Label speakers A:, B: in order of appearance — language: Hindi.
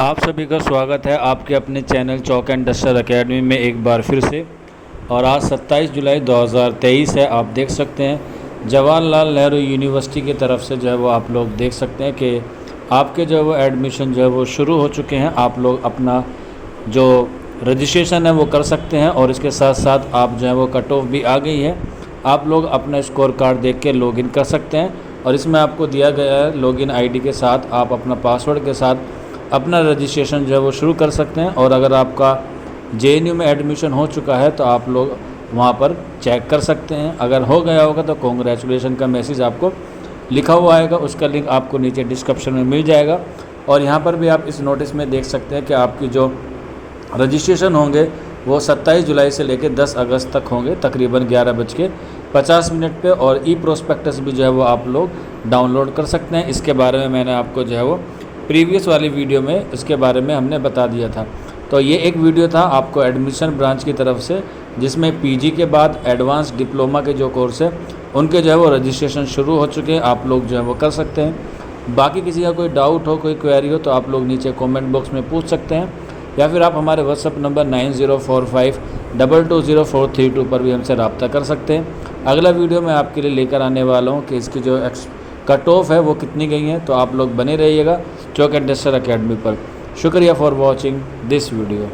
A: आप सभी का स्वागत है आपके अपने channel chalk and duster academy में एक बार फिर से। और आज 27 जुलाई 2023 है। आप देख सकते हैं जवाहरलाल नेहरू यूनिवर्सिटी की तरफ से जो है वो आप लोग देख सकते हैं कि आपके जो है वो एडमिशन जो है वो शुरू हो चुके हैं। आप लोग अपना जो रजिस्ट्रेशन है वो कर सकते हैं और इसके साथ साथ आप जो है वो कट ऑफ भी आ गई है। आप लोग अपना स्कोर कार्ड देख के लॉगिन कर सकते हैं और इसमें आपको दिया गया है लॉगिन आईडी के साथ आप अपना पासवर्ड के साथ अपना रजिस्ट्रेशन जो है वो शुरू कर सकते हैं। और अगर आपका जेएनयू में एडमिशन हो चुका है तो आप लोग वहाँ पर चेक कर सकते हैं। अगर हो गया होगा तो कॉन्ग्रेचुलेशन का मैसेज आपको लिखा हुआ आएगा, उसका लिंक आपको नीचे डिस्क्रिप्शन में मिल जाएगा। और यहाँ पर भी आप इस नोटिस में देख सकते हैं कि आपकी जो रजिस्ट्रेशन होंगे वो 27 जुलाई से लेकर 10 अगस्त तक होंगे, तकरीबन 11:50 पे। और ई प्रोस्पेक्टस भी जो है वो आप लोग डाउनलोड कर सकते हैं। इसके बारे में मैंने आपको जो है वो प्रीवियस वाली वीडियो में इसके बारे में हमने बता दिया था। तो ये एक वीडियो था आपको एडमिशन ब्रांच की तरफ से, जिसमें पीजी के बाद एडवांस डिप्लोमा के जो कोर्स है उनके जो है वो रजिस्ट्रेशन शुरू हो चुके हैं। आप लोग जो है वो कर सकते हैं। बाकी किसी का कोई डाउट हो, कोई क्वेरी हो तो आप लोग नीचे कमेंट बॉक्स में पूछ सकते हैं, या फिर आप हमारे व्हाट्सअप नंबर 9045220432 पर भी हमसे रब्ता कर सकते हैं। अगला वीडियो मैं आपके लिए लेकर आने वाला हूँ कि इसकी जो कट ऑफ है वो कितनी गई है। तो आप लोग बने रहिएगा चौक एंड डस्टर एकेडमी पर। शुक्रिया फॉर वॉचिंग दिस वीडियो।